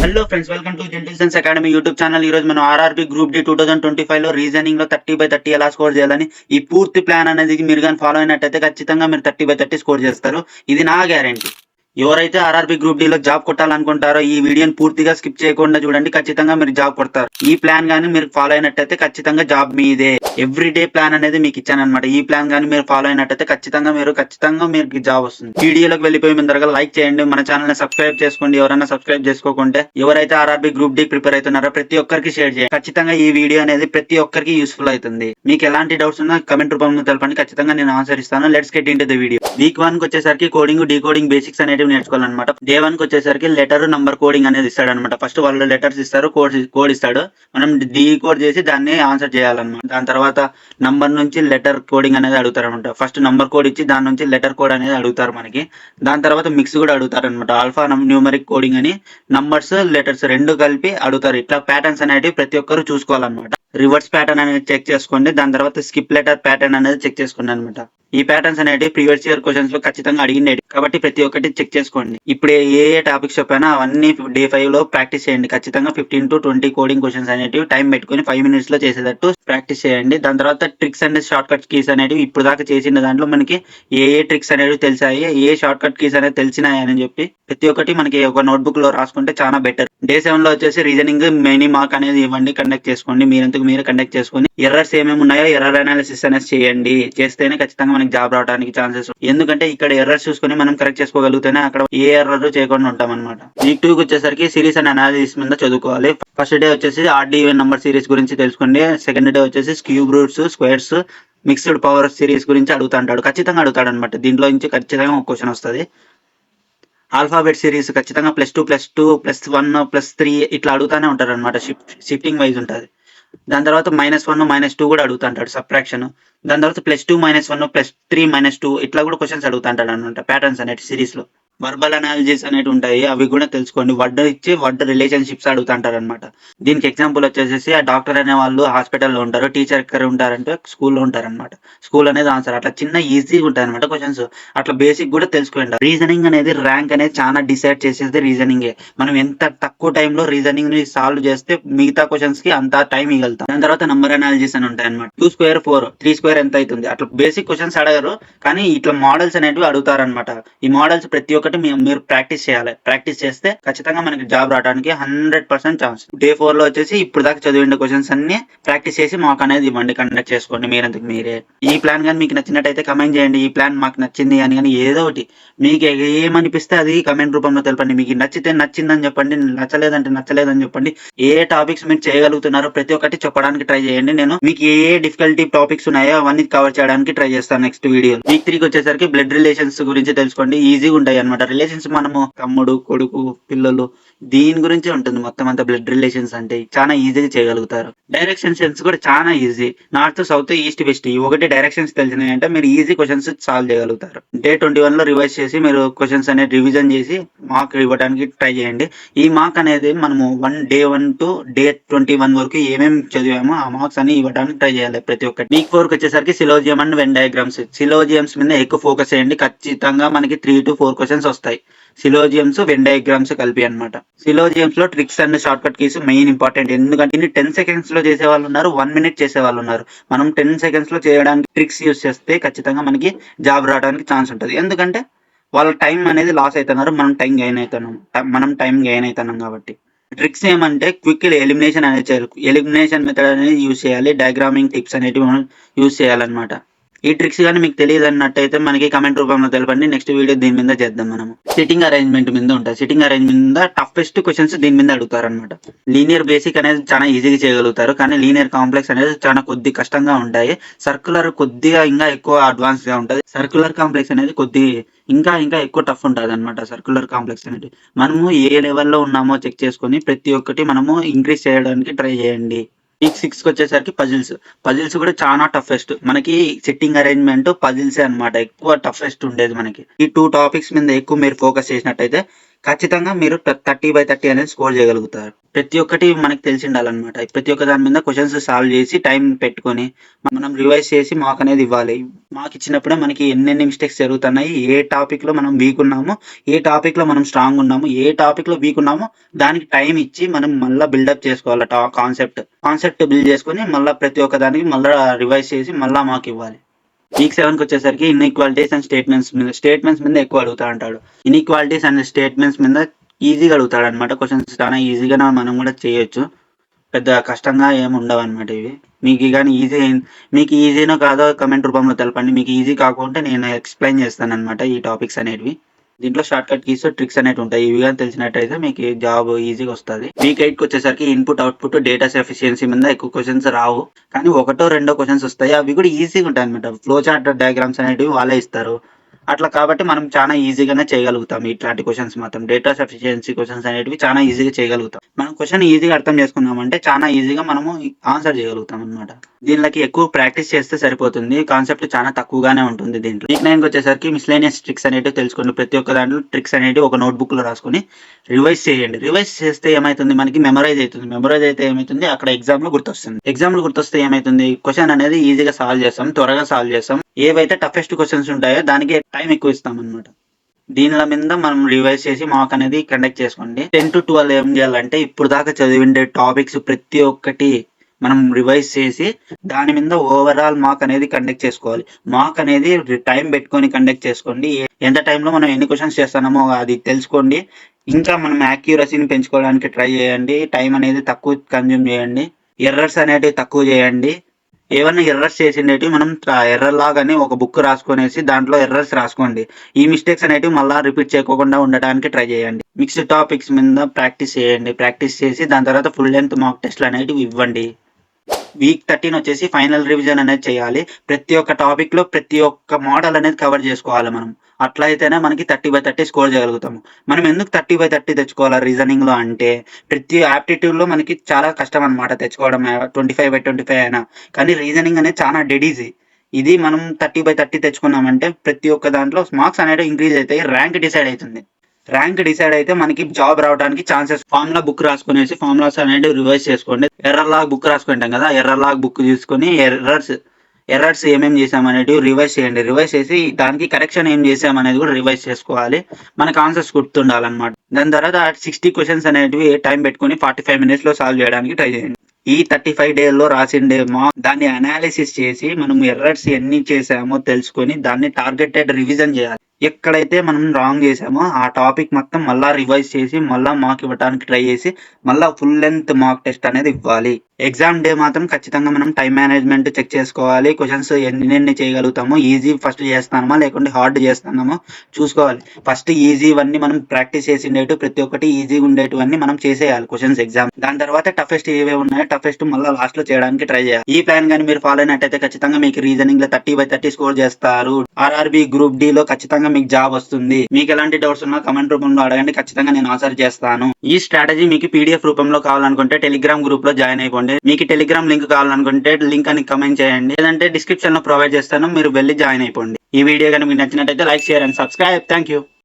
Hello friends, welcome to జెంటిల్సన్స్ academy YouTube channel. ఈ రోజు మనం ఆర్ఆర్బీ గ్రూప్ డి 2025 లో రీజనింగ్ లో 30/30 ఎలా స్కోర్ చేయాలని ఈ పూర్తి ప్లాన్ అనేది మీరు కానీ ఫాలో అయినట్టయితే ఖచ్చితంగా మీరు 30/30 స్కోర్ చేస్తారు. ఇది నా గ్యారంటీ. ఎవరైతే ఆర్ఆర్బీ గ్రూప్ డి లో జాబ్ కొట్టాలనుకుంటారో ఈ వీడియోని పూర్తిగా స్కిప్ చేయకుండా చూడండి, ఖచ్చితంగా మీరు జాబ్ కొడతారు. ఈ ప్లాన్ కానీ మీరు ఫాలో అయినట్టయితే ఖచ్చితంగా జాబ్ మీదే. ఎవ్రీడే ప్లాన్ అనేది మీకు ఇచ్చాను అనమాట. ఈ ప్లాన్ కానీ మీరు ఫాలో అయినట్టయితే ఖచ్చితంగా మీకు జాబ్ వస్తుంది. వీడియోలోకి వెళ్ళిపోయి ముందరగా లైక్ చేయండి, మన ఛానల్ ని సబ్స్క్రైబ్ చేసుకోండి. ఎవరైనా సబ్స్క్రైబ్ చేసుకోకుంటే, ఎవరైతే ఆర్ఆర్బీ గ్రూప్ డి ప్రిపేర్ అవుతున్నారో ప్రతి ఒక్కరికి షేర్ చేయండి. ఖచ్చితంగా ఈ వీడియో అనేది ప్రతి ఒక్కరికి యూస్ఫుల్ అవుతుంది. మీకు ఎలాంటి డౌట్స్ ఉన్నా కమెంట్ రూపంలో తెలపండి, ఖచ్చితంగా నేను ఆన్సర్ ఇస్తాను. Let's get into the video. Week 1 కి వచ్చేసరికి కోడింగ్ డీకోడింగ్ బేసిక్స్ అనేవి నేర్చుకోవాలన్నమాట. డే 1 కి వచ్చేసరికి లెటర్ నంబర్ కోడింగ్ అనేది ఇస్తాడు అనమాట. ఫస్ట్ వాళ్ళు లెటర్స్ ఇస్తారు, కోడ్ ఇస్తాడు, మనం డీకోడ్ చేసి దాన్ని ఆన్సర్ చేయాలన్నమాట. దాని తర్వాత నంబర్ నుంచి లెటర్ కోడింగ్ అనేది అడుగుతారు అనమాట. ఫస్ట్ నంబర్ కోడ్ ఇచ్చి దాని నుంచి లెటర్ కోడ్ అనేది అడుగుతారు మనకి. దాని తర్వాత మిక్స్ కూడా అడుగుతారు అనమాట. ఆల్ఫా న్యూమరిక్ కోడింగ్ అని నంబర్స్ లెటర్స్ రెండు కలిపి అడుగుతారు. ఇట్లా ప్యాటర్న్స్ అనేవి ప్రతి ఒక్కరు చూసుకోవాలన్నమాట. రివర్స్ ప్యాటర్న్ అనేది చెక్ చేసుకోండి. దాని తర్వాత స్కిప్ లెటర్ ప్యాటర్న్ అనేది చెక్ చేసుకోండి అనమాట. ఈ ప్యాటర్న్స్ అనేవి ప్రీవియస్ ఇయర్ క్వశ్చన్స్ లో ఖచ్చితంగా అడిగిండేది కాబట్టి ప్రతి ఒక్కటి చెక్ చేసుకోండి. ఇప్పుడు ఏ టాపిక్స్ చెప్పానో అవన్నీ డే 5 లో ప్రాక్టీస్ చేయండి. ఖచ్చితంగా 15 to 20 కోడింగ్ క్వశ్చన్స్ అనేవి టైం పెట్టుకుని 5 minutes లో చేసేటట్టు ప్రాక్టీస్ చేయండి. దాని తర్వాత tricks and short cut keys అనేవి ఇప్పుడు దాకా చేసిన దాంట్లో మనకి ఏ ట్రిక్స్ అనేవి తెలిసాయి, ఏ షార్ట్ కట్ కీస్ అనేవి తెలిసినాయి అని చెప్పి ప్రతి ఒక్కటి మనకి ఒక నోట్బుక్ లో రాసుకుంటే చాలా బెటర్. డే 7 లో వచ్చేసి రీజనింగ్ మినీ మార్క్ అనేది ఇవ్వండి, కండక్ట్ చేసుకోండి. మీరు కండక్ట్ చేసుకుని ఎర్రర్స్ ఏమేమి ఉన్నాయో ఎర్రర్ అనాలిసిస్ అనేది చేయండి. చేస్తేనే ఖచ్చితంగా మనకి జాబ్ రావడానికి ఛాన్సెస్. ఎందుకంటే ఇక్కడ ఎర్రర్స్ చూసుకుని మనం కరెక్ట్ చేసుకోగలిగితేనే అక్కడ ఏ ఎర్రర్ చేయకుండా ఉంటాం అనమాట. వీక్ 2 కి వచ్చేసరికి సిరీస్ అండ్ అనాలిసిస్ మీద చదువుకోవాలి. ఫస్ట్ డే వచ్చేసి ఆర్డీ ఈవెన్ నంబర్ సిరీస్ గురించి తెలుసుకోండి. సెకండ్ డే వచ్చేసి cube roots, squares, mixed power series గురించి అడుగుతాడు. ఖచ్చితంగా అడుగుతాడు అనమాట. దీంట్లో నుంచి ఖచ్చితంగా ఒక క్వశ్చన్ వస్తుంది. ఆల్ఫాబెట్ సిరీస్ ఖచ్చితంగా +2 +2 +1 +3 ఇట్లా అడుగుతానే ఉంటారు అనమాట. షిఫ్టింగ్ వైజ్ ఉంటుంది. దాని తర్వాత -1 -2 కూడా అడుగుతుంటాడు, సబ్ట్రాక్షన్. దాని తర్వాత +2 -1 +3 -2 ఇట్లా కూడా క్వశ్చన్స్ అడుగుతుంటాడు అనమాట. ప్యాటర్న్స్ అనేవి సిరీస్ లో. వర్బల్ అనాలిసిస్ అనేవి ఉంటాయి, అవి కూడా తెలుసుకోండి. వర్డ్ ఇచ్చి వర్డ్ రిలేషన్షిప్స్ అడుగుతుంటారు అనమాట. దీనికి ఎగ్జాంపుల్ వచ్చేసి ఆ డాక్టర్ అనే వాళ్ళు హాస్పిటల్లో ఉంటారు, టీచర్ ఎక్కడ ఉంటారంటే స్కూల్లో ఉంటారనమాట. స్కూల్ అనేది ఆన్సర్. అట్లా చిన్న ఈజీగా ఉంటాయి అనమాట క్వశ్చన్స్. అట్లా బేసిక్ కూడా తెలుసుకోండి. రీజనింగ్ అనేది ర్యాంక్ అనేది చాలా డిసైడ్ చేసేది రీజనింగే. మనం ఎంత తక్కువ టైంలో రీజనింగ్ ని సాల్వ్ చేస్తే మిగతా క్వశ్చన్స్ కి అంత టైం మిగులుతాం. దాని తర్వాత నంబర్ అనాలిసిస్ అని ఉంటాయి అనమాట. 2 స్క్వేర్ 4, 3 స్క్వేర్ ఎంత అవుతుంది, అట్లా బేసిక్ క్వశ్చన్స్ అడగరు, కానీ ఇట్లా మోడల్స్ అనేవి అడుగుతారనమాట. ఈ మోడల్స్ ప్రతి ఒక్కటి మీరు ప్రాక్టీస్ చేయాలి. ప్రాక్టీస్ చేస్తే ఖచ్చితంగా మనకి జాబ్ రావడానికి 100% ఛాన్స్. డే 4 లో వచ్చేసి ఇప్పుడు దాకా చదివిన క్వశ్చన్స్ అన్ని ప్రాక్టీస్ చేసి మాకు అనేది ఇవ్వండి, కండక్ట్ చేసుకోండి మీరంతకు మీరే. ఈ ప్లాన్ కానీ మీకు నచ్చినట్టయితే కమెంట్ చేయండి. ఈ ప్లాన్ మాకు నచ్చింది అని కానీ ఏదో ఒకటి మీకు ఏమనిపిస్తే అది కమెంట్ రూపంలో తెలపండి. మీకు నచ్చితే నచ్చిందని చెప్పండి, నచ్చలేదంటే నచ్చలేదని చెప్పండి. ఏ టాపిక్స్ మీరు చేయగలుగుతున్నారో ప్రతి ఒక్కటి చెప్పడానికి ట్రై చేయండి. నేను మీకు ఏ డిఫికల్టీ టాపిక్స్ ఉన్నాయో అవన్నీ కవర్ చేయడానికి ట్రై చేస్తాను నెక్స్ట్ వీడియో. వీక్ 3 కి వచ్చేసరికి బ్లడ్ రిలేషన్స్ గురించి తెలుసుకోండి. ఈజీగా ఉంటాయి అనమాట రిలేషన్స్. మనము తమ్ముడు, కొడుకు, పిల్లలు, దీని గురించి ఉంటుంది మొత్తం అంతా. బ్లడ్ రిలేషన్స్ అంటే చాలా ఈజీగా చేయగలుగుతారు. డైరెక్షన్ సెన్స్ కూడా చాలా easy. North, south, east, west ఈ ఒకటి డైరెక్షన్స్ తెలిసినాయంటే మీరు ఈజీ క్వశ్చన్స్ సాల్వ్ చేయగలుగుతారు. డే 21 లో రివైజ్ చేసి మీరు క్వశ్చన్స్ అనేది రివిజన్ చేసి మార్క్ ఇవ్వడానికి ట్రై చేయండి. ఈ మార్క్ అనేది మనము డే 1 to డే 21 వరకు ఏమేమి చదివామో ఆ మార్క్స్ అని ఇవ్వడానికి ట్రై చేయాలి ప్రతి ఒక్కటి. వీక్ 4 కి వచ్చేసరికి సిలోజియం అండ్ వెన్ డయాగ్రామ్స్. సిలోజియమ్స్ మీద ఎక్కువ ఫోకస్ చేయండి. ఖచ్చితంగా మనకి 3 to 4 క్వశ్చన్స్ వస్తాయి. సిలోజియమ్స్, వెన్ డయాగ్రామ్స్ కలిపి అనమాట. సిలోజియమ్స్ లో tricks and short cut keys main important. ఎందుకంటే ఇన్ని 10 seconds లో చేసే వాళ్ళు ఉన్నారు, 1 minute చేసే వాళ్ళు ఉన్నారు. మనం 10 seconds లో చేయడానికి ట్రిక్స్ యూస్ చేస్తే ఖచ్చితంగా మనకి జాబ్ రావడానికి ఛాన్స్ ఉంటుంది. ఎందుకంటే వాళ్ళ టైం అనేది లాస్ అవుతున్నారు, మనం టైం గెయిన్ అవుతున్నాం కాబట్టి. ట్రిక్స్ ఏమంటే క్విక్ ఎలిమినేషన్ అనేది చేయాలి. ఎలిమినేషన్ మెథడ్ అనేది యూజ్ చేయాలి. డయాగ్రామింగ్ టిప్స్ అనేవి మనం యూజ్ చేయాలన్నమాట. ఈ ట్రిక్స్ కానీ మీకు తెలియదు అన్నట్టయితే మనకి కమెంట్ రూపంలో తెలపండి. నెక్స్ట్ వీడియో దీని మీద చేద్దాం. మనం సిట్టింగ్ అరేంజ్మెంట్ మీద ఉంటుంది. సిట్టింగ్ అరేంజ్మెంట్ మీద టఫెస్ట్ క్వశ్చన్స్ దీని మీద అడుగుతారు అనమాట. లీనియర్ బేసిక్ అనేది చాలా ఈజీగా చేయగలుగుతారు, కానీ లీనియర్ కాంప్లెక్స్ అనేది చాలా కొద్ది కష్టంగా ఉంటాయి. సర్క్యులర్ కొద్దిగా ఇంకా ఎక్కువ అడ్వాన్స్ గా ఉంటుంది. సర్క్యులర్ కాంప్లెక్స్ అనేది ఇంకా ఎక్కువ టఫ్ ఉంటుంది అనమాట. సర్క్యులర్ కాంప్లెక్స్ అనేది మనము ఏ లెవెల్లో ఉన్నామో చెక్ చేసుకుని ప్రతి ఒక్కటి మనము ఇంక్రీజ్ చేయడానికి ట్రై చేయండి. వీక్ 6 కి వచ్చేసరికి పజిల్స్ కూడా చాలా టఫెస్ట్. మనకి సెట్టింగ్ అరేంజ్మెంట్, పజిల్సే అనమాట ఎక్కువ టఫెస్ట్ ఉండేది మనకి. ఈ 2 టాపిక్స్ మీద ఎక్కువ మీరు ఫోకస్ చేసినట్టయితే ఖచ్చితంగా మీరు 30/30 అనేది స్కోర్ చేయగలుగుతారు. ప్రతి ఒక్కటి మనకు తెలిసి ఉండాలన్నమాట. ప్రతి ఒక్క దాని మీద క్వెషన్స్ సాల్వ్ చేసి టైం పెట్టుకొని మనం రివైజ్ చేసి మార్క్ అనేది ఇవ్వాలి. మార్క్ ఇచ్చినప్పుడే మనకి ఎన్నెన్ని మిస్టేక్స్ జరుగుతున్నాయి, ఏ టాపిక్‌లో మనం వీక్ ఉన్నాము, ఏ టాపిక్‌లో మనం స్ట్రాంగ్ ఉన్నాము, ఏ టాపిక్‌లో వీక్ ఉన్నామో దానికి టైం ఇచ్చి మనం మళ్ళా బిల్డప్ చేసుకోవాలి కాన్సెప్ట్ బిల్డ్ చేసుకొని మళ్ళా ప్రతి ఒక్క దానికి మళ్ళా రివైజ్ చేసి మళ్ళా మార్క్ ఇవ్వాలి. వీక్ 7కి వచ్చేసరికి ఇన్‌ఈక్వాలిటీస్ అండ్ స్టేట్మెంట్స్ మీద ఎక్కువ అడుగుతా అంటాడు. ఇన్‌ఈక్వాలిటీస్ అండ్ స్టేట్మెంట్స్ మీద ఈజీగా అడుగుతాడన్నమాట. క్వెషన్స్ చాలా ఈజీగానే మనం కూడా చేయొచ్చు. పెద్ద కష్టంగా ఏమి ఉండవన్నమాట ఇవి. మీకు ఈజీనో కాదో కామెంట్ రూపంలో తెలపండి. మీకు ఈజీ కాకుంటే నేను ఎక్స్‌ప్లెయిన్ చేస్తానన్నమాట ఈ టాపిక్స్ అనేటివి. దీంట్లో షార్ట్‌కట్ కీస్, ట్రిక్స్ అనేటివి ఉంటాయి. ఇవి గాని తెలిసినట్టయితే మీకు జాబ్ ఈజీగా వస్తది. వీక్ 8కి వచ్చేసరికి ఇన్‌పుట్, అవుట్‌పుట్, డేటా ఎఫిషియన్సీ మీద ఎక్కువ క్వెషన్స్ రావు. కానీ ఒకటో రెండో క్వెషన్స్ వస్తాయి. అవి కూడా ఈజీగా ఉంటాయన్నమాట. ఫ్లో చార్ట్ డయాగ్రామ్స్ అనేటివి వాళ్ళే ఇస్తారు. అట్లా కాబట్టి మనం చాలా ఈజీగానే చేయగలుగుతాం ఇట్లాంటి క్వెషన్స్ మాత్రం. డేటా సఫిషియన్సీ క్వెషన్స్ అనేటివి చాలా ఈజీగా చేయగలుగుతాం. మనం క్వెషన్ ఈజీగా అర్థం చేసుకున్నామంటే చాలా ఈజీగా మనము ఆన్సర్ చేయగలుగుతాం అన్నమాట. దీనిలోకి ఎక్కువ ప్రాక్టీస్ చేస్తే సరిపోతుంది. కాన్సెప్ట్ చాలా తక్కువగానే ఉంటుంది దీంట్లో. వీక్ 9కి వచ్చేసరికి మిస్లేనియస్ ట్రిక్స్ అనేటివి తెలుసుకోండి. ప్రతి ఒక్క దాంట్లో ట్రిక్స్ అనేటివి ఒక నోట్‌బుక్‌లో రాసుకొని రివైజ్ చేయండి. రివైజ్ చేస్తే ఏమైతుంది, మనకి మెమరైజ్ అవుతుంది. మెమరైజ్ అయితే ఏమైతుంది, అక్కడ ఎగ్జామ్‌లో గుర్తొస్తుంది. ఎగ్జామ్‌లో గుర్తొస్తే ఏమైతుంది, క్వెషన్ అనేది ఈజీగా సాల్వ్ చేస్తాం, త్వరగా సాల్వ్ చేస్తాం. ఏవైతే టఫెస్ట్ క్వెషన్స్ ఉంటాయో దానికి టైం ఎక్కువ ఇస్తామన్నమాట. దీనిల మీద మనం రివైజ్ చేసి మార్క్ అనేది కండక్ట్ చేసుకోండి. 10-12 ఏం చేయాలంటే ఇప్పుడు దాకా చదివిండే టాపిక్స్ ప్రతి ఒక్కటి మనం రివైజ్ చేసి దాని మీద ఓవరాల్ మార్క్ అనేది కండక్ట్ చేసుకోవాలి. మార్క్ అనేది టైం పెట్టుకొని కండక్ట్ చేసుకోండి. ఎంత టైంలో మనం ఎన్ని క్వెషన్స్ చేస్తున్నామో అది తెలుసుకోండి. ఇంకా మనం యాక్యురసీని పెంచుకోవడానికి ట్రై చేయండి. టైం అనేది తక్కువ కన్జ్యూమ్ చేయండి. ఎర్రర్స్ అనేటివి తక్కువ చేయండి. ఏవన్నా ఎర్రర్స్ చేసిండేటివి మనం ఎర్రర్ లాగానే ఒక బుక్ రాసుకొనేసి దాంట్లో ఎర్రర్స్ రాసుకోండి. ఈ మిస్టేక్స్ అనేటివి మళ్ళా రిపీట్ చేయకుండా ఉండడానికి ట్రై చేయండి. మిక్స్డ్ టాపిక్స్ మీద ప్రాక్టీస్ చేయండి. ప్రాక్టీస్ చేసి దాని తర్వాత ఫుల్ లెంగ్త్ మాక్ టెస్ట్లు అనేటివి ఇవ్వండి. వీక్ 13 వచ్చేసి ఫైనల్ రివిజన్ అనేది చేయాలి. ప్రతి ఒక్క టాపిక్‌లో ప్రతి ఒక్క మోడల్ అనేది కవర్ చేసుకోవాలి మనం. అట్లా అయితేనే మనకి 30/30 స్కోర్ చేయగలుగుతాము. మనం ఎందుకు 30/30 తెచ్చుకోవాలి రీజనింగ్‌లో అంటే ప్రతి యాప్టిట్యూడ్‌లో మనకి చాలా కష్టం అన్నమాట తెచ్చుకోవడం. 25/25 అయినా. కానీ రీజనింగ్ అనేది చాలా డెడ్ ఈజీ. ఇది మనం 30/30 తెచ్చుకున్నామంటే ప్రతి ఒక్క దాంట్లో మార్క్స్ అనేటివి ఇంక్రీజ్ అయితాయి. ర్యాంక్ డిసైడ్ అయితే మనకి జాబ్ రావడానికి ఛాన్సెస్. ఫార్ములా బుక్ రాసుకునేసి ఫార్ములాస్ అనేటివి రివైజ్ చేసుకోండి. ఎర్రర్ లాగ్ బుక్ రాసుకుంటాం కదా, ఎర్రర్ లాగ్ బుక్ తీసుకొని ఎర్రర్స్ ఏమేమి చేసామనేటివి రివైజ్ చేయండి. రివైజ్ చేసి దానికి కరెక్షన్ ఏం చేసామనేది కూడా రివైజ్ చేసుకోవాలి. మనకు ఆన్సర్స్ గుర్తుండాలన్నమాట. దాని తర్వాత 60 క్వెషన్స్ అనేటివి టైం పెట్టుకొని 45 మినిట్స్‌లో సాల్వ్ చేయడానికి ట్రై చేయండి. ఈ 35 డేల్లో రాసిండే దాన్ని అనాలిసిస్ చేసి మనం ఎర్రర్స్ ఎన్ని చేసామో తెలుసుకొని దాన్ని టార్గెటెడ్ రివిజన్ చేయాలి. ఎక్కడైతే మనం రాంగ్ చేసామో ఆ టాపిక్ మొత్తం మళ్ళా రివైజ్ చేసి మళ్ళా మార్క్ ఇవ్వడానికి ట్రై చేసి మళ్ళా ఫుల్ లెంగ్త్ మార్క్ టెస్ట్ అనేది ఇవ్వాలి. ఎగ్జామ్ డే మాత్రం ఖచ్చితంగా మనం టైం మేనేజ్మెంట్ చెక్ చేసుకోవాలి. క్వెషన్స్ ఎన్ని చేయగలుగుతామో, ఈజీ ఫస్ట్ చేస్తామా లేకుంటే హార్డ్ చేస్తున్నామో చూసుకోవాలి. ఫస్ట్ ఈజీవన్నీ మనం ప్రాక్టీస్ చేసిండేటివి ప్రతి ఒక్కటి ఈజీగా ఉండేటివన్నీ మనం చేసేయాలి క్వెషన్స్ ఎగ్జామ్. దాని తర్వాత టఫెస్ట్ ఏవే ఉన్నాయో టఫెస్ట్ మళ్ళీ లాస్ట్ లో చేయడానికి ట్రై చేయాలి. ఈ ప్లాన్ కానీ మీరు ఫాలో అయినట్టయితే ఖచ్చితంగా మీకు రీజనింగ్ లో 30/30 స్కోర్ చేస్తారు. ఆర్ఆర్బి గ్రూప్ డి లో ఖచ్చితంగా మీకు జాబ్ వస్తుంది. మీకు ఎలాంటి డౌట్స్ ఉన్నా కమెంట్ రూపంలో అడగండి. ఖచ్చితంగా నేను ఆన్సర్ చేస్తాను. ఈ స్ట్రాటజీ మీకు పీడిఎఫ్ రూపంలో కావాలనుకుంటే టెలిగ్రామ్ గ్రూప్ లో జాయిన్ అయిపోండి. మీకు టెలిగ్రామ్ లింక్ కావాలనుకుంటే లింక్ అని కమెంట్ చేయండి. లేదంటే డిస్క్రిప్షన్ లో ప్రొవైడ్ చేస్తాను, మీరు వెళ్ళి జాయిన్ అయిపోండి. ఈ వీడియో కనుక మీకు నచ్చినట్టయితే like, share and subscribe. Thank you.